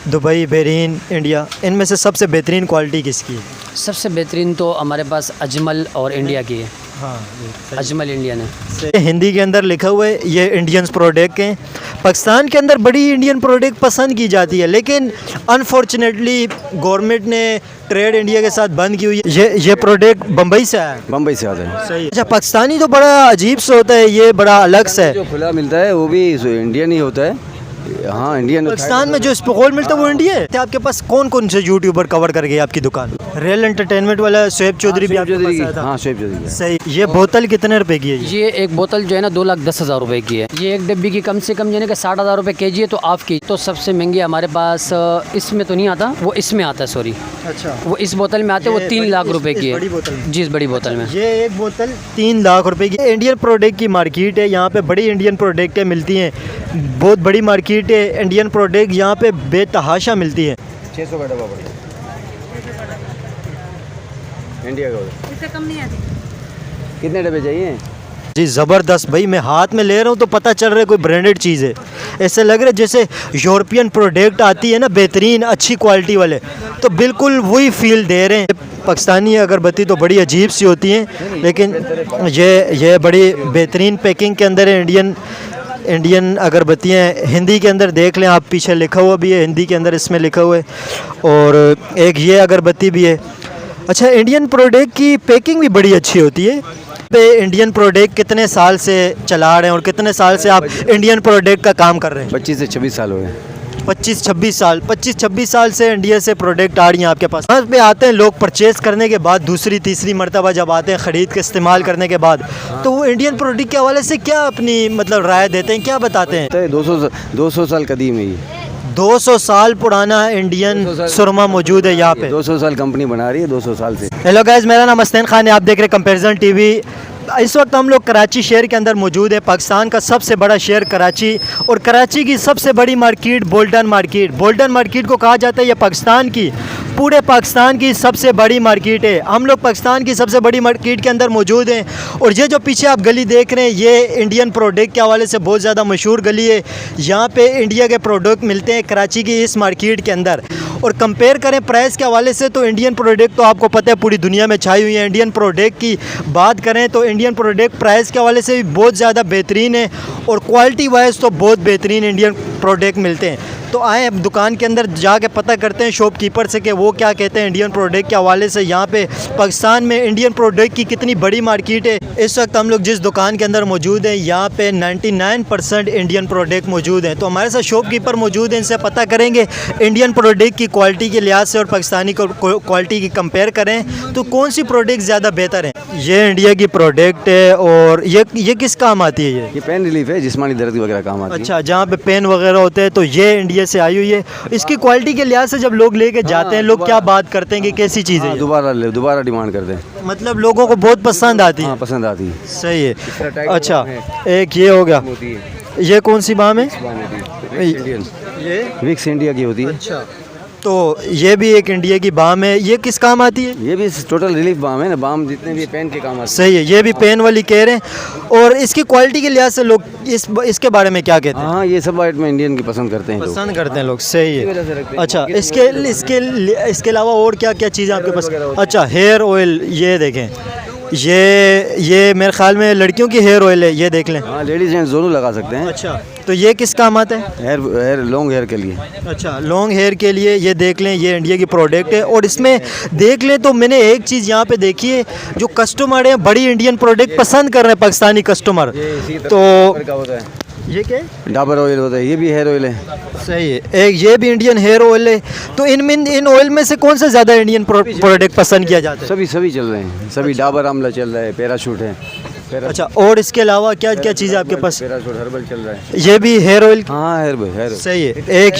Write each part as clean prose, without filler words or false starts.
Dubai, Bahrain, India, इनमें से सबसे बेहतरीन क्वालिटी किसकी है? सबसे बेहतरीन तो हमारे पास अजमल और इंडिया की है। हाँ, अजमल इंडियन है। हिंदी के अंदर लिखा हुआ है ये इंडियन प्रोडक्ट हैं। पाकिस्तान के अंदर बड़ी इंडियन प्रोडक्ट पसंद की जाती है, लेकिन अनफॉर्चुनेटली गवर्नमेंट ने ट्रेड इंडिया के साथ बंद की हुई है। ये प्रोडक्ट बम्बई से आया है। बम्बई से आते हैं। सही। अच्छा, पाकिस्तानी तो बड़ा अजीब सा होता है, ये बड़ा अलग सा है। जो खुला मिलता है वो भी इंडियन ही होता है। हाँ, इंडियन। पाकिस्तान में जो स्पोल मिलता है वो इंडिया है। आपके पास कौन कौन से यूट्यूबर कवर कर गए आपकी दुकान? रियल एंटरटेनमेंट वाला शोएब चौधरी भी आपके पास आया था। हाँ, शोएब चौधरी। सही। ये बोतल कितने रुपए की है? ये एक बोतल जो है ना 2,10,000 रुपए की है। ये एक डिब्बी की कम से कम यानी कि 60,000 रुपए केजी है। तो आप की तो सबसे महंगी हमारे पास इसमें तो नहीं आता, वो इसमें आता है। सॉरी, अच्छा, वो इस बोतल में आते हैं। वो 3 लाख रुपए की है जी, इस बड़ी बोतल में। ये एक बोतल 3 लाख रुपए की। इंडियन प्रोडक्ट की मार्केट है, यहाँ पे बड़ी इंडियन प्रोडक्टें मिलती हैं। बहुत बड़ी मार्केट है, इंडियन प्रोडक्ट यहाँ पे बेतहाशा मिलती है। 600 का डब्बा पड़ेगा इंडिया का। इससे कम नहीं आती। कितने डब्बे चाहिए? जी ज़बरदस्त भाई, मैं हाथ में ले रहा हूँ तो पता चल रहा है कोई ब्रांडेड चीज़ है। ऐसे लग रहा है जैसे यूरोपियन प्रोडक्ट आती है ना, बेहतरीन अच्छी क्वालिटी वाले, तो बिल्कुल वही फील दे रहे हैं। पाकिस्तानी अगरबत्ती तो बड़ी अजीब सी होती हैं, लेकिन ये बड़ी बेहतरीन पैकिंग के अंदर है। इंडियन अगरबत्तियाँ हिंदी के अंदर देख लें आप, पीछे लिखा हुआ भी है हिंदी के अंदर, इसमें लिखा हुआ है। और एक ये अगरबत्ती भी है। अच्छा, इंडियन प्रोडक्ट की पैकिंग भी बड़ी अच्छी होती है। पे इंडियन प्रोडक्ट कितने साल से चला रहे हैं और कितने साल से आप इंडियन प्रोडक्ट का काम कर रहे हैं? 25 से 26 साल हो गए। 25-26 साल से इंडिया से प्रोडक्ट आ रही हैं आपके पास। यहाँ पे आते हैं लोग परचेज़ करने के बाद, दूसरी तीसरी मरतबा जब आते हैं ख़रीद के इस्तेमाल करने के बाद, तो वो इंडियन प्रोडक्ट के हवाले से क्या अपनी मतलब राय देते हैं, क्या बताते हैं? 200 साल कदीम है ये। 200 साल पुराना इंडियन सुरमा मौजूद है यहाँ पे। 200 साल कंपनी बना रही है, 200 साल से। हेलो गाइस, मेरा नाम हसनैन खान है, आप देख रहे हैं कंपैरिजन टीवी। इस वक्त हम लोग कराची शहर के अंदर मौजूद है। पाकिस्तान का सबसे बड़ा शहर कराची, और कराची की सबसे बड़ी मार्केट बोल्टन मार्केट को कहा जाता है। ये पाकिस्तान की, पूरे पाकिस्तान की सबसे बड़ी मार्केट है। हम लोग पाकिस्तान की सबसे बड़ी मार्केट के अंदर मौजूद हैं। और ये जो पीछे आप गली देख रहे हैं, ये इंडियन प्रोडक्ट के हवाले से बहुत ज़्यादा मशहूर गली है। यहाँ पे इंडिया के प्रोडक्ट मिलते हैं कराची की इस मार्केट के अंदर। और कंपेयर करें प्राइस के हवाले से तो इंडियन प्रोडक्ट तो आपको पता है पूरी दुनिया में छाई हुई है। इंडियन प्रोडक्ट की बात करें तो इंडियन प्रोडक्ट प्राइस के हवाले से भी बहुत ज़्यादा बेहतरीन है, और क्वालिटी वाइज तो बहुत बेहतरीन इंडियन प्रोडक्ट मिलते हैं। तो आए अब दुकान के अंदर जाके पता करते हैं शॉपकीपर से कि वो क्या कहते हैं इंडियन प्रोडक्ट के हवाले से। यहाँ पे पाकिस्तान में इंडियन प्रोडक्ट की कितनी बड़ी मार्केट है। इस वक्त हम लोग जिस दुकान के अंदर मौजूद हैं, यहाँ पे 99% इंडियन प्रोडक्ट मौजूद हैं। तो हमारे साथ शॉपकीपर मौजूद हैं, इनसे पता करेंगे इंडियन प्रोडक्ट की क्वालिटी के लिहाज से और पाकिस्तानी क्वालिटी की कंपेयर करें तो कौन सी प्रोडक्ट ज़्यादा बेहतर है। ये इंडिया की प्रोडक्ट है, और ये किस काम आती है? ये पेन रिलीफ है, जिस्मानी दर्द वगैरह काम आती है। अच्छा, जहाँ पे पेन वगैरह होते हैं तो ये इंडिया से आई हुई है। इसकी क्वालिटी के लिहाज से जब लोग लेके जाते हैं, लोग क्या बात करते हैं कि कैसी चीज़ है? दोबारा डिमांड करते हैं, मतलब लोगों को बहुत पसंद आती है। पसंद आती है। सही है। अच्छा, एक ये हो गया। ये कौन सी बाम है? ये विक्स इंडिया की होती है। अच्छा, तो ये भी एक इंडिया की बाम है। ये किस काम आती है? ये भी टोटल रिलीफ बाम है ना, बाम जितने भी पेन के काम आते हैं। सही है, ये भी पेन वाली कह रहे हैं। और इसकी क्वालिटी के लिहाज से लोग इसके बारे में क्या कहते हैं? हाँ, ये सब आइटम इंडियन की पसंद करते हैं, पसंद करते हैं लोग। सही है। अच्छा, इसके अलावा और क्या क्या चीज़ें आपके पास? अच्छा, हेयर ऑयल, ये देखें, ये मेरे ख्याल में लड़कियों की हेयर ऑयल है, ये देख लें। हाँ, लेडीज जेंट्स दोनों लगा सकते हैं। अच्छा, तो ये किस काम आता है? लॉन्ग हेयर के लिए। अच्छा, लॉन्ग हेयर के लिए। ये देख लें, ये इंडिया की प्रोडक्ट है। और इसमें देख लें तो मैंने एक चीज़ यहाँ पे देखी है, जो कस्टमर हैं बड़ी इंडियन प्रोडक्ट पसंद कर रहे हैं पाकिस्तानी कस्टमर। तो ये क्या है? डाबर ऑयल होता है, ये भी हेयर ऑयल है। सही है। एक ये भी इंडियन हेयर ऑयल है। तो इन ऑयल में से कौन सा ज़्यादा इंडियन प्रोडक्ट पसंद किया जाता है? सभी चल रहे हैं, सभी। डाबर आमला चल रहा है, पैराशूट है। अच्छा, और इसके अलावा क्या क्या चीज़ है आपके पास? पैराशूट हर्बल चल रहा है। ये भी हेयर ऑयल? हाँ, हेयर। सही है। एक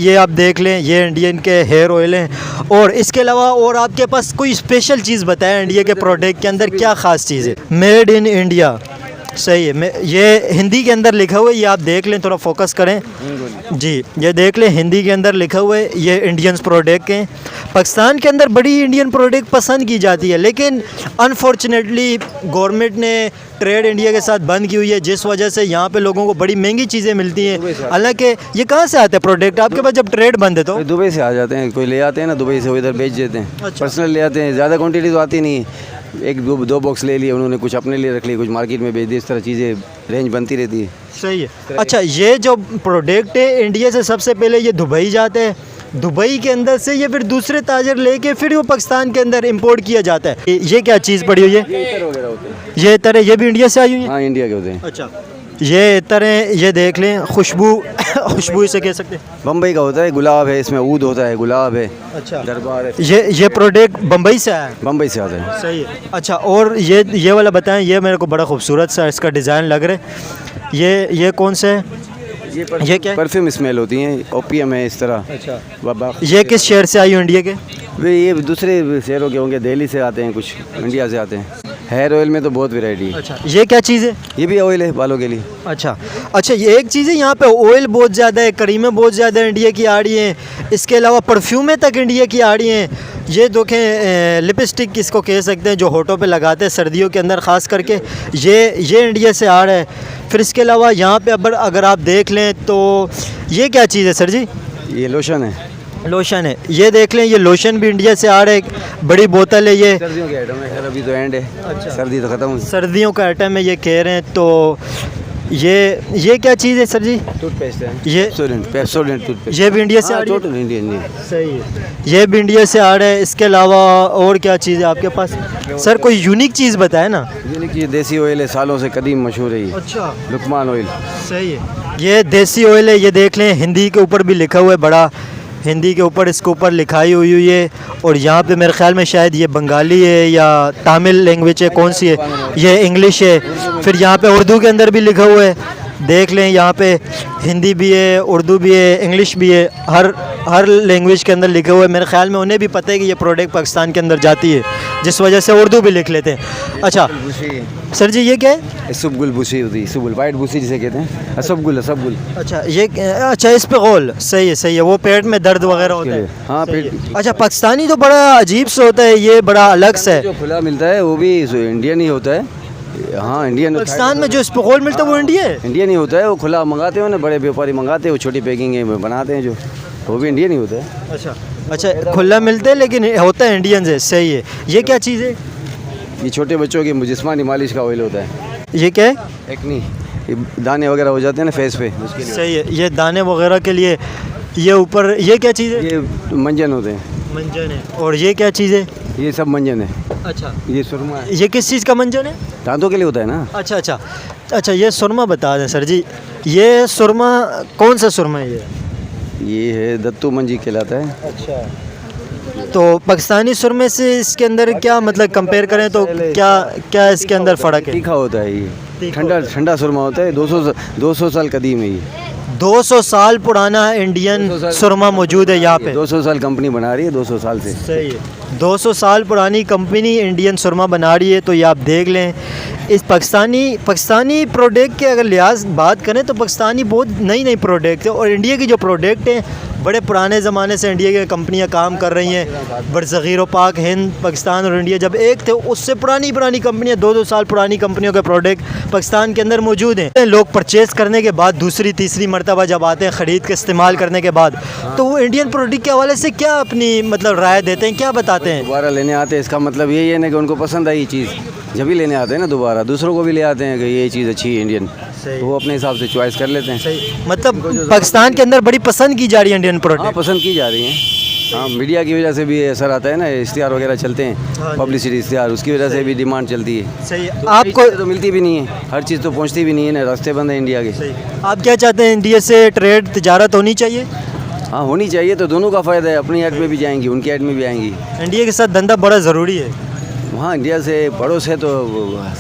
ये आप देख लें, ये इंडियन के हेयर ऑयल हैं। और इसके अलावा और आपके पास कोई स्पेशल चीज़ बताएं इंडिया के प्रोडक्ट के अंदर क्या ख़ास चीज़ है? Made in India. सही है। मैं ये हिंदी के अंदर लिखा हुआ है, ये आप देख लें, थोड़ा फोकस करें जी। ये देख लें, हिंदी के अंदर लिखा हुआ है, ये इंडियंस प्रोडक्ट हैं। पाकिस्तान के अंदर बड़ी इंडियन प्रोडक्ट पसंद की जाती है, लेकिन अनफॉर्चुनेटली गवर्नमेंट ने ट्रेड इंडिया के साथ बंद की हुई है, जिस वजह से यहाँ पे लोगों को बड़ी महंगी चीज़ें मिलती हैं। हालांकि ये कहाँ से आते हैं प्रोडक्ट आपके पास जब ट्रेड बंद है तो? दुबई से आ जाते हैं, कोई ले आते हैं ना दुबई से, वो इधर बेच देते हैं। अच्छा। पर्सनल ले आते हैं, ज़्यादा क्वांटिटी तो आती नहीं है, एक दो बॉक्स ले लिए उन्होंने, कुछ अपने लिए रख लिए, कुछ मार्केट में बेच दिए, इस तरह चीज़ें रेंज बनती रहती है। सही है। अच्छा, ये जो प्रोडक्ट है इंडिया से सबसे पहले ये दुबई जाते हैं, दुबई के अंदर से ये फिर दूसरे ताजर लेके फिर वो पाकिस्तान के अंदर इंपोर्ट किया जाता है। ये क्या चीज़ पड़ी हुई है? ये इतर वगैरह होते हैं। ये इतर है, ये भी इंडिया से आई हुई है? हाँ, इंडिया के होते हैं। अच्छा, ये इतर है, ये देख लें, खुशबू खुशबू इसे कह सकते हैं। बम्बई का होता है, गुलाब है, इसमें ऊद होता है, गुलाब है, अच्छा, दरबार है। ये प्रोडक्ट बम्बई से आया है? बम्बई से आता है। सही है। अच्छा, और ये वाला बताएं, ये मेरे को बड़ा खूबसूरत सा इसका डिज़ाइन लग रहा है। ये कौन सा है? ये क्या है? परफ्यूम स्मेल होती हैं, ओपीएम है इस तरह। अच्छा, बाबा ये किस शहर से आई हो इंडिया के? वे ये दूसरे शहरों के होंगे, दिल्ली से आते हैं, कुछ इंडिया से आते हैं। हेयर ऑयल में तो बहुत वैरायटी है। अच्छा, ये क्या चीज़ है? ये भी ऑयल है बालों के लिए। अच्छा अच्छा, ये एक चीज़ है, यहाँ पे ऑयल बहुत ज़्यादा है, क्रीमें बहुत ज़्यादा इंडिया की आ रही हैं, इसके अलावा परफ्यूमें तक इंडिया की आ रही हैं। ये देखें, लिपस्टिक किसको कह सकते हैं, जो होठों पे लगाते हैं सर्दियों के अंदर ख़ास करके, ये इंडिया से आ रहा है। फिर इसके अलावा यहाँ पे अगर आप देख लें तो ये क्या चीज़ है सर जी? ये लोशन है। लोशन है, ये देख लें, ये लोशन भी इंडिया से आ रहा है, एक बड़ी बोतल है ये। सर्दियों के आइटम है, खैर अभी तो एंड है। अच्छा, सर्दी तो ख़त्म। सर्दियों का आइटम है ये कह रहे हैं। तो ये क्या चीज़ है सर जी? टूथपेस्ट है, ये पेप्सोडेंट टूथपेस्ट। ये भी इंडिया से आ रही है? Total Indian. सही है, ये भी इंडिया से आ रहा है। इसके अलावा और क्या चीज़ है आपके पास सर? कोई यूनिक चीज़ बताए ना। यूनिक चीज़ देसी ऑयल है, सालों से कदीम मशहूर है ये। अच्छा, लुकमान ऑयल। सही है, ये देसी ऑयल है। ये देख लें, हिंदी के ऊपर भी लिखा हुआ है, बड़ा हिंदी के ऊपर इसके ऊपर लिखाई हुई है। और यहाँ पे मेरे ख्याल में शायद ये बंगाली है या तमिल लैंग्वेज है, कौन सी है? ये इंग्लिश है। फिर यहाँ पे उर्दू के अंदर भी लिखा हुआ है, देख लें, यहाँ पे हिंदी भी है, उर्दू भी है, इंग्लिश भी है, हर लैंग्वेज के अंदर लिखा हुआ है। मेरे ख्याल में उन्हें भी पता है कि ये प्रोडक्ट पाकिस्तान के अंदर जाती है, जिस वजह से उर्दू भी लिख लेते हैं। अच्छा सर जी, ये क्या है? सबगुल भूसी होती है, सबगुल वाइट भूसी जिसे कहते हैं, असबगुल। अच्छा, ये अच्छा, इस पे गोल सही है, वो पेट में दर्द वगैरह होता है। हाँ, पेट। अच्छा, पाकिस्तानी तो बड़ा अजीब से होता है, ये बड़ा अलग से है। जो खुला मिलता है वो भी इंडियन ही होता है। हाँ, इंडियन। पाकिस्तान में जो स्पोगोल मिलता है वो इंडिया है? इंडियन ही होता है, वो खुला मंगाते हो ना, बड़े व्यापारी मंगाते हैं, वो छोटी पैकिंग में बनाते हैं, जो वो भी इंडियन ही होता है। अच्छा, खुला मिलता है लेकिन होता है इंडियन से। सही है। ये क्या चीज़ है? ये छोटे बच्चों की जिस्मानी मालिश का ऑयल होता है। ये क्या है? एक्नी, ये दाने वगैरह हो जाते हैं ना फेस पे, उसके लिए। सही है, ये दाने वगैरह के लिए। ये ऊपर ये क्या चीज़ है? ये मंजन होते हैं। मंजन है। और ये क्या चीज़ है? ये सब मंजन है। अच्छा, ये सुरमा है। ये किस चीज़ का मंजन है? दांतों के लिए होता है ना। अच्छा, ये सुरमा बता दें सर जी, ये सुरमा कौन सा सुरमा है ये है दत्तू मंजी कहलाता है। अच्छा, तो पाकिस्तानी सुरमे से इसके अंदर क्या मतलब कंपेयर करें तो क्या इसके अंदर फ़र्क है? तीखा होता है ये, ठंडा सुरमा होता है। 200 साल कदीम है ये। 200 साल पुराना इंडियन सुरमा मौजूद है यहाँ पे। 200 साल कंपनी बना रही है, 200 साल से। सही है, 200 साल पुरानी कंपनी इंडियन सुरमा बना रही है। तो ये आप देख लें, इस पाकिस्तानी प्रोडक्ट के अगर लिहाज बात करें तो पाकिस्तानी बहुत नई प्रोडक्ट है, और इंडिया की जो प्रोडक्ट हैं बड़े पुराने ज़माने से इंडिया की कंपनियां काम कर रही हैं। बरसग़ीर पाक, हिंद, पाकिस्तान और इंडिया जब एक थे, उससे पुरानी कंपनियां, 2-2 साल पुरानी कंपनियों के प्रोडक्ट पाकिस्तान के अंदर मौजूद हैं। लोग परचेज़ करने के बाद दूसरी तीसरी मरतबा जब आते हैं ख़रीद के इस्तेमाल करने के बाद, तो वो इंडियन प्रोडक्ट के हवाले से क्या अपनी मतलब राय देते हैं, क्या बताते हैं? दोबारा लेने आते हैं, इसका मतलब यही है ना कि उनको पसंद आई चीज़, जब भी लेने आते हैं ना दोबारा, दूसरों को भी ले आते हैं कि ये चीज़ अच्छी है इंडियन, तो वो अपने हिसाब से चॉइस कर लेते हैं। सही, मतलब पाकिस्तान के अंदर बड़ी पसंद की जा रही है इंडियन प्रोडक्ट। हाँ, पसंद की जा रही हैं। हाँ, मीडिया की वजह से भी असर आता है ना, इश्तिहार वगैरह चलते हैं, पब्लिसिटी इश्तिहार, उसकी वजह से भी डिमांड चलती है। सही है। तो आपको तो मिलती भी नहीं है, हर चीज़ तो पहुँचती भी नहीं है ना, रास्ते बंद है इंडिया के। सही। आप क्या चाहते हैं, इंडिया से ट्रेड तिजारत होनी चाहिए? हाँ, होनी चाहिए, तो दोनों का फ़ायदा है, अपनी ऐड में भी जाएंगी, उनकी ऐड में भी आएंगी। इंडिया के साथ धंधा बड़ा ज़रूरी है। वहाँ इंडिया से पड़ोस है तो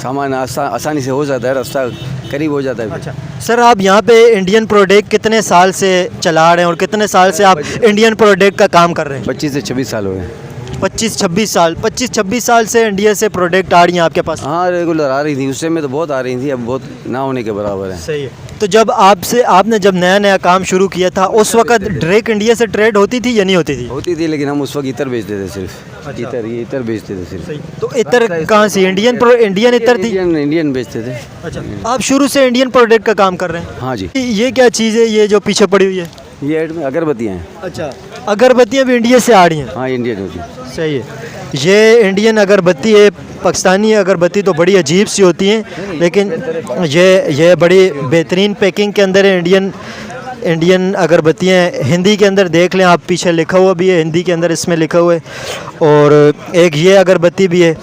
सामान आसानी से हो जाता है, रास्ता करीब हो जाता है। अच्छा सर, आप यहाँ पे इंडियन प्रोडक्ट कितने साल से चला रहे हैं और कितने साल से आप इंडियन प्रोडक्ट का काम कर रहे हैं? 25 से 26 साल हो गए। 25-26 साल 25-26 साल से इंडिया से प्रोडक्ट आ रही हैं आपके पास। हाँ रेगुलर आ रही थी, उस समय तो बहुत आ रही थी, अब बहुत ना होने के बराबर है। सही है। तो जब आपने जब नया नया काम शुरू किया था उस वक्त डायरेक्ट इंडिया से ट्रेड होती थी या नहीं होती थी? होती थी, लेकिन हम उस वक्त इतर बेचते थे सिर्फ। अच्छा। ये इतर बेचते थे सिर्फ। तो इतर कहाँ से? इंडियन इतर थी? इंडियन बेचते थे। अच्छा, आप शुरू से इंडियन प्रोडक्ट का काम कर रहे हैं? हाँ जी। ये क्या चीज़ है ये जो पीछे पड़ी हुई है? ये ऐड में अगरबत्तियाँ हैं। अच्छा, अगरबत्तियाँ भी इंडिया से आ रही हैं? हाँ इंडियन होती है। सही है। ये इंडियन अगरबत्ती है। पाकिस्तानी अगरबत्ती तो बड़ी अजीब सी होती हैं, लेकिन ये बड़ी बेहतरीन पैकिंग के अंदर है। इंडियन अगरबत्तियाँ हिंदी के अंदर देख लें आप, पीछे लिखा हुआ भी है हिंदी के अंदर, इसमें लिखा हुआ है। और एक ये अगरबत्ती भी है।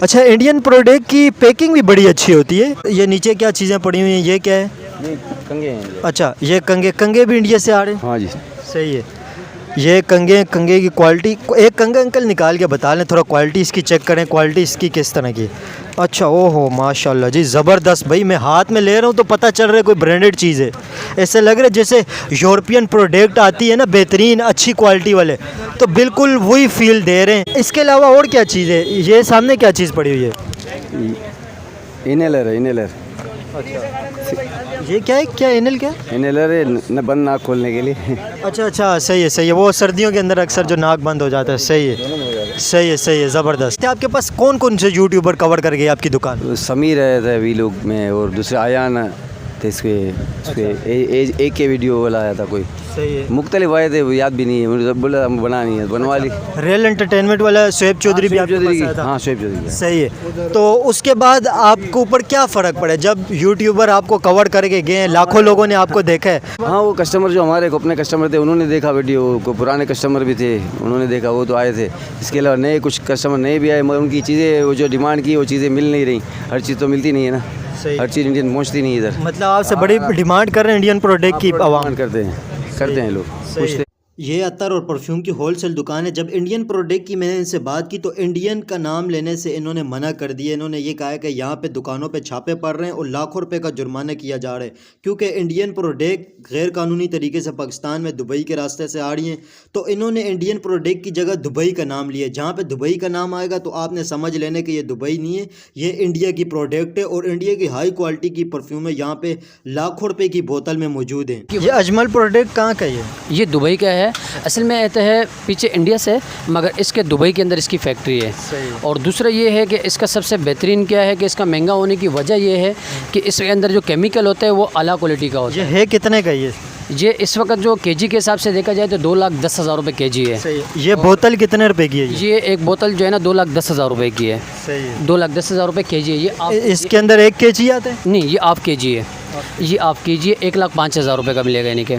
अच्छा, इंडियन प्रोडक्ट की पैकिंग भी बड़ी अच्छी होती है। ये नीचे क्या चीज़ें पड़ी हुई हैं, ये क्या है? ये कंगे हैं। अच्छा, ये कंगे भी इंडिया से आ रहे हैं? हाँ जी। सही है। ये कंगे की क्वालिटी, एक कंगा अंकल निकाल के बता लें, थोड़ा क्वालिटी इसकी चेक करें, क्वालिटी इसकी किस तरह की। अच्छा, ओहो माशाल्लाह जी, ज़बरदस्त। भाई मैं हाथ में ले रहा हूँ तो पता चल रहा है कोई ब्रांडेड चीज़ है। ऐसे लग रहा है जैसे यूरोपियन प्रोडक्ट आती है ना, बेहतरीन अच्छी क्वालिटी वाले, तो बिल्कुल वही फील दे रहे हैं। इसके अलावा और क्या चीज़ है? ये सामने क्या चीज़ पड़ी हुई है? इनहेलर है, इनहेलर। ये क्या है? क्या इनहेल क्या? इनहेलर है, न बंद नाक खोलने के लिए। अच्छा, सही है। वो सर्दियों के अंदर अक्सर जो नाक बंद हो जाता है। सही है, ज़बरदस्त। आपके पास कौन कौन से यूट्यूबर कवर कर गए आपकी दुकान? समीर है थे वी लोग में, और दूसरे आयान थे इसके एक के वीडियो वाला आया था कोई। सही है। मुख्तलिफ आए थे, वो याद भी नहीं है, मुझे बोला बना नहीं है, बनवा ली। रियल एंटरटेनमेंट वाला शुएब चौधरी भी आपके पास आया था? हाँ शुएब चौधरी। सही है। तो उसके बाद आपके ऊपर क्या फ़र्क पड़ा जब यूट्यूबर आपको कवर करके गए हैं, लाखों लोगों ने आपको देखा है? हाँ, वो कस्टमर जो हमारे अपने कस्टमर थे उन्होंने देखा वीडियो को, पुराने कस्टमर भी थे उन्होंने देखा, वो तो आए थे। इसके अलावा नए कुछ कस्टमर नए भी आए, मगर उनकी चीज़ें वो जो डिमांड की वो चीज़ें मिल नहीं रही। हर चीज़ तो मिलती नहीं है ना, हर चीज़ इंडियन पहुँचती नहीं इधर। मतलब आपसे बड़ी डिमांड कर रहे हैं इंडियन प्रोडक्ट की आवाम? करते हैं लोग, पूछते। ये अत्तर और परफ्यूम की होलसेल दुकान है। जब इंडियन प्रोडक्ट की मैंने इनसे बात की तो इंडियन का नाम लेने से इन्होंने मना कर दिया। इन्होंने ये कहा है कि यहाँ पे दुकानों पे छापे पड़ रहे हैं और लाखों रुपए का जुर्माना किया जा रहा है, क्योंकि इंडियन प्रोडक्ट गैर कानूनी तरीके से पाकिस्तान में दुबई के रास्ते से आ रही हैं। तो इन्होंने इंडियन प्रोडक्ट की जगह दुबई का नाम लिया। जहाँ पर दुबई का नाम आएगा तो आपने समझ लेने कि ये दुबई नहीं है, ये इंडिया की प्रोडक्ट है और इंडिया की हाई क्वालिटी की परफ्यूम है। यहाँ पे लाखों रुपए की बोतल में मौजूद है। ये अजमल प्रोडक्ट कहाँ का? ये दुबई का है। असल में तो है पीछे इंडिया से, मगर इसके दुबई के अंदर इसकी फैक्ट्री है। और दूसरा ये है कि इसका सबसे बेहतरीन क्या है कि इसका महंगा होने की वजह ये है कि इसके अंदर जो केमिकल होता है वो आला क्वालिटी का होता है। ये है कितने का? ये इस वक्त जो केजी के हिसाब से देखा जाए तो 2,10,000 रुपये केजी है। सही है। ये बोतल कितने रुपए की है? ये एक बोतल जो है ना 2,10,000 रुपये की है। सही है। 2,10,000 रुपये केजी है ये। इसके अंदर 1 केजी आता है? नहीं, ये हाफ केजी है। ये हाफ केजी है, 1,05,000 रुपये का मिलेगा यानी कि।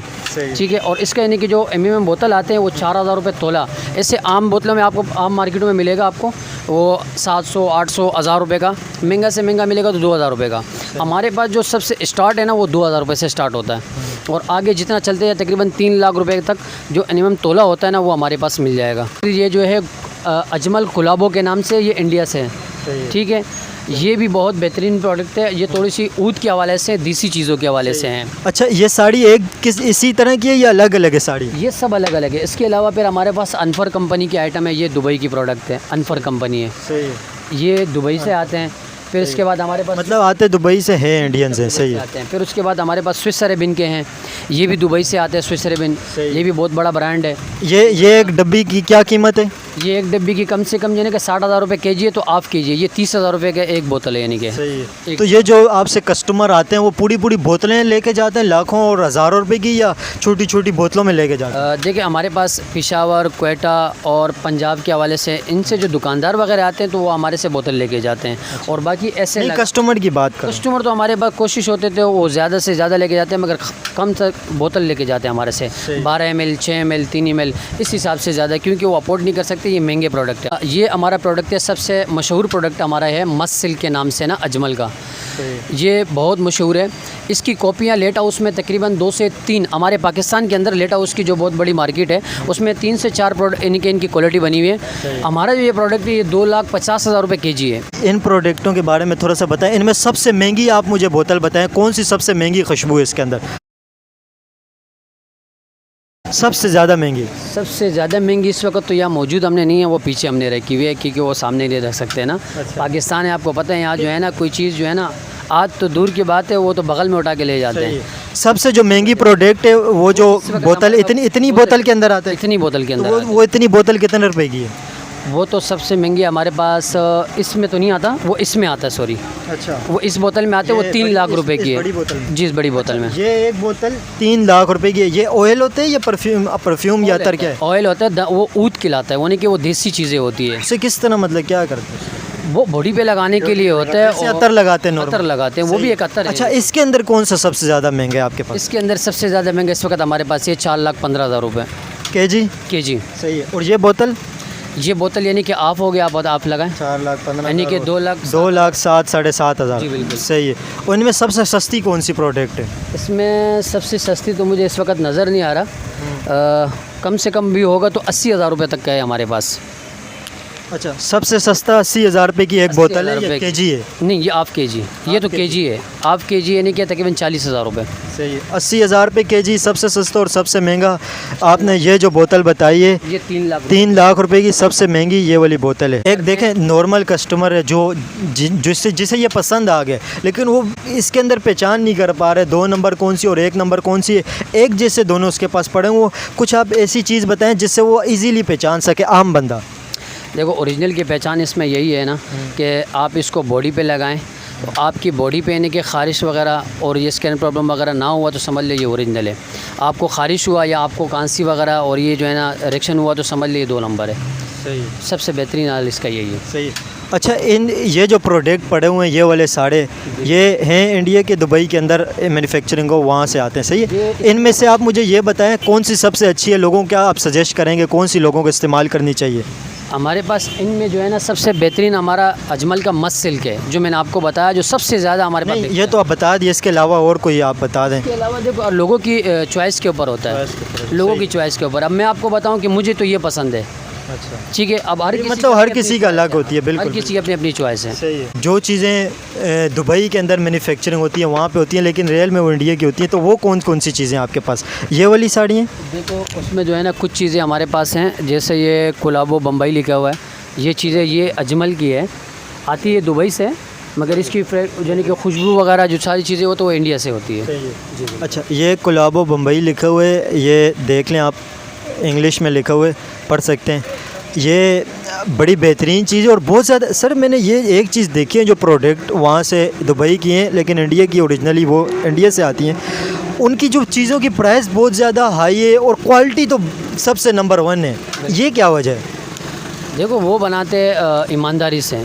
ठीक है। और इसका यानी कि जो एमएम बोतल आते हैं वो 4,000 रुपये तोला। ऐसे आम बोतलों में आपको आम मार्केटों में मिलेगा आपको वो 700, 800, 1,000 रुपये का। महंगा से महंगा मिलेगा तो 2,000 रुपये का। हमारे पास जो सबसे स्टार्ट है ना वो 2,000 रुपये से स्टार्ट होता है, और आगे जितना चलते हैं तकरीबन 3 लाख रुपए तक जो एनिमम तोला होता है ना वो हमारे पास मिल जाएगा। ये जो है अजमल गुलाबों के नाम से, ये इंडिया से है। ठीक है। ये भी बहुत बेहतरीन प्रोडक्ट है। ये थोड़ी सी ऊद के हवाले से, देसी चीज़ों के हवाले से हैं। अच्छा, ये साड़ी इसी तरह की है या अलग अलग है साड़ी? ये सब अलग अलग है। इसके अलावा फिर हमारे पास अनफर कंपनी की आइटम है। ये दुबई की प्रोडक्ट है, अनफर कंपनी है। सही है। ये दुबई से आते हैं। फिर इसके बाद हमारे पास मतलब आते दुबई से है, इंडियंस हैं। सही है। आते हैं। फिर उसके बाद हमारे पास स्विस अरेबिन के हैं, ये भी दुबई से आते हैं। स्विस अरेबिन ये भी बहुत बड़ा ब्रांड है। ये एक डब्बी की क्या कीमत है? ये एक डब्बी की कम से कम यानी कि 60,000 रुपये केजी है, तो हाफ केजी है। ये 30,000 रुपये का एक बोतल है यानी कि। सही है। तो ये जो आपसे कस्टमर आते हैं वो पूरी बोतलें लेके जाते हैं लाखों और हज़ारों रुपए की, या छोटी छोटी बोतलों में लेके जाते हैं? देखिए हमारे पास पेशावर, क्वेटा और पंजाब के हवाले से इनसे जो दुकानदार वगैरह आते हैं तो वो हमारे से बोतल लेके जाते हैं। और बाकी ऐसे कस्टमर की बात कर, कस्टमर तो हमारे पास कोशिश होते थे वो ज़्यादा से ज़्यादा लेके जाते हैं, मगर कम तक बोतल लेके जाते हैं हमारे से। 12 ml, 6 ml, 3 ml इस हिसाब से ज़्यादा, क्योंकि वो अफोर्ड नहीं कर सकते। ये महंगे प्रोडक्ट है। ये हमारा प्रोडक्ट है, सबसे मशहूर प्रोडक्ट हमारा है मस्त सिल्क के नाम से ना, अजमल का। ये बहुत मशहूर है। इसकी कॉपियाँ लेट हाउस में तकरीबन 2 से 3, हमारे पाकिस्तान के अंदर लेट हाउस की जो बहुत बड़ी मार्केट है उसमें 3 से 4 प्रोडक्ट इनकी क्वालिटी बनी हुई है। हमारा जो ये प्रोडक्ट है ये 2,50,000 रुपये केजी है। इन प्रोडक्टों के बारे में थोड़ा सा बताएं। इनमें सबसे महंगी आप मुझे बोतल बताएं, कौन सी सबसे महंगी खुशबू है इसके अंदर? सबसे ज़्यादा महंगी? सबसे ज़्यादा महंगी इस वक्त तो यहाँ मौजूद हमने नहीं है, वो पीछे हमने रखी हुई है क्योंकि वो सामने नहीं रख सकते ना। पाकिस्तान है, आपको पता है यहाँ जो है ना कोई चीज़ जो है ना आज तो दूर की बात है, वो तो बगल में उठा के ले जाते हैं। सबसे जो महंगी प्रोडक्ट है वो जो बोतल इतनी बोतल के अंदर आता है, इतनी बोतल के अंदर वो इतनी बोतल कितने रुपए की है? वो तो सबसे महंगी हमारे पास इसमें तो नहीं आता, वो इसमें आता है, सॉरी। अच्छा, वो इस बोतल में आते हैं, वो 3 लाख रुपए की बड़ी है बोतल में? जी, इस बड़ी बोतल में। ये एक बोतल 3 लाख रुपए की है। ये ऑयल होते हैं या परफ्यूम या अतर क्या है? ऑयल होता है, वो ऊद खिलाता है, यानी कि वो देसी चीज़ें होती है। इसे किस तरह मतलब क्या करते हैं? वो बॉडी पे लगाने के लिए होता है। जैसे अतर लगाते हैं, अतर लगाते हैं, वो भी एक अतर है। अच्छा, इसके अंदर कौन सा सबसे ज़्यादा महंगा है आपके पास? इसके अंदर सबसे ज़्यादा महंगा इस वक्त हमारे पास ये 4,15,000 रुपये केजी? केजी। सही है। और ये बोतल? ये बोतल यानी कि आप हो गया, आप लगाएं 4,15,000 यानी कि 2 लाख 2,07,000 साढ़े 7,000। जी, बिल्कुल। सही है। और इनमें सबसे सस्ती कौन सी प्रोडक्ट है? इसमें सबसे सस्ती तो मुझे इस वक्त नज़र नहीं आ रहा। कम से कम भी होगा तो 80,000 रुपये तक का है हमारे पास। अच्छा, सबसे सस्ता 80,000 रुपये की एक बोतल है, ये 80,000 केजी है? नहीं, ये हाफ केजी, ये तो केजी है। हाफ केजी यानी कि तकरीबन 40,000 रुपये। सही है। 80,000 रुपये केजी सबसे सस्ता। और सबसे महंगा आपने ये जो बोतल बताई है, ये 3 लाख रुपए की सबसे महंगी ये वाली बोतल है। एक देखें, नॉर्मल कस्टमर है जो जिसे ये पसंद आ गया, लेकिन वो इसके अंदर पहचान नहीं कर पा रहे 2 नंबर कौन सी और 1 नंबर कौन सी है। एक जैसे दोनों उसके पास पड़े, वो कुछ आप ऐसी चीज़ बताएं जिससे वो इजीली पहचान सके आम बंदा। देखो, ओरिजिनल की पहचान इसमें यही है ना कि आप इसको बॉडी पे लगाएं तो आपकी बॉडी पे यानी कि ख़ारिश वगैरह और ये स्किन प्रॉब्लम वगैरह ना हुआ तो समझ लीजिए ओरिजिनल है। आपको ख़ारिश हुआ या आपको कांसी वगैरह और ये जो है ना रिएक्शन हुआ तो समझ लीजिए 2 नंबर है। सही है। सबसे बेहतरीन हाल इसका यही है। सही है। अच्छा, ये जो प्रोडक्ट पड़े हुए हैं, ये वाले साड़े, ये हैं इंडिया के दुबई के अंदर मैन्युफैक्चरिंग हो, वहाँ से आते हैं। सही है। इनमें से आप मुझे ये बताएं कौन सी सबसे अच्छी है, लोगों क्या आप सजेस्ट करेंगे, कौन सी लोगों को इस्तेमाल करनी चाहिए? हमारे पास इनमें जो है ना सबसे बेहतरीन हमारा अजमल का मस्त सिल्क है, जो मैंने आपको बताया, जो सबसे ज़्यादा हमारे पास। ये तो आप बता दिए, इसके अलावा और कोई आप बता दें। इसके अलावा देखो, लोगों की चॉइस के ऊपर होता है, लोगों की चॉइस के ऊपर। अब मैं आपको बताऊं कि मुझे तो ये पसंद है। अच्छा, ठीक है। अब हर किसी का अलग होती है। बिल्कुल, हर किसी की अपनी अपनी चॉइस है। सही है। जो चीज़ें दुबई के अंदर मैन्युफैक्चरिंग होती है वहाँ पे होती हैं, लेकिन रियल में वो इंडिया की होती हैं, तो वो कौन कौन सी चीज़ें आपके पास? ये वाली साड़ी हैं? देखो, उसमें जो है ना कुछ चीज़ें हमारे पास हैं, जैसे ये गुलाबो बम्बई लिखा हुआ है, ये चीज़ें ये अजमल की है, आती है दुबई से, मगर इसकी यानी कि खुशबू वगैरह जो सारी चीज़ें वो तो वो इंडिया से होती है। जी। अच्छा, ये गुलाबो बम्बई लिखा हुआ है, ये देख लें आप, इंग्लिश में लिखा हुआ है, पढ़ सकते हैं। ये बड़ी बेहतरीन चीज़ है। और बहुत ज़्यादा सर, मैंने ये एक चीज़ देखी है, जो प्रोडक्ट वहाँ से दुबई की हैं लेकिन इंडिया की ओरिजिनली वो इंडिया से आती हैं, उनकी जो चीज़ों की प्राइस बहुत ज़्यादा हाई है और क्वालिटी तो सबसे नंबर 1 है। ये क्या वजह है? देखो, वो बनाते ईमानदारी से।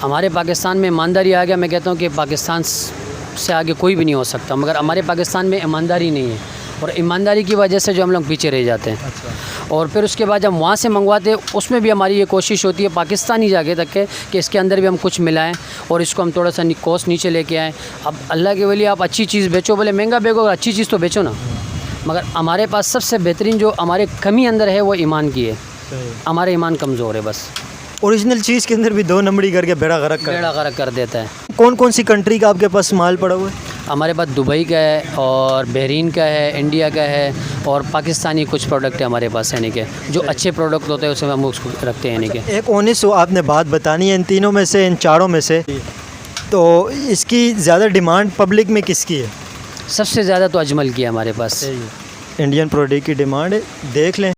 हमारे पाकिस्तान में ईमानदारी आ गया, मैं कहता हूँ कि पाकिस्तान से आगे कोई भी नहीं हो सकता, मगर हमारे पाकिस्तान में ईमानदारी नहीं है, और ईमानदारी की वजह से जो हम लोग पीछे रह जाते हैं। अच्छा। और फिर उसके बाद जब वहाँ से मंगवाते हैं, उसमें भी हमारी ये कोशिश होती है पाकिस्तानी जाके तक के कि इसके अंदर भी हम कुछ मिलाएं और इसको हम थोड़ा सा कॉस्ट नीचे लेके आएँ। अब अल्लाह के वली, आप अच्छी चीज़ बेचो, बोले महंगा बेचो, अच्छी चीज़ तो बेचो ना। मगर हमारे पास सबसे बेहतरीन जो हमारे कमी अंदर है वो ईमान की है। हमारा ईमान कमज़ोर है बस। ओरिजिनल चीज़ के अंदर भी 2 नंबरी करके बेड़ा गर्क कर देता है। कौन कौन सी कंट्री का आपके पास माल पड़ा हुआ है? हमारे पास दुबई का है और बहरीन का है, इंडिया का है, और पाकिस्तानी कुछ प्रोडक्ट है हमारे पास, यानी कि जो अच्छे प्रोडक्ट होते हैं उसमें हम उसको रखते हैं। यानी कि एक 19 आपने बात बतानी है, इन तीनों में से, इन चारों में से, तो इसकी ज़्यादा डिमांड पब्लिक में किसकी है? सबसे ज़्यादा तो अजमल की है हमारे पास। इंडियन प्रोडक्ट की डिमांड है, देख लें।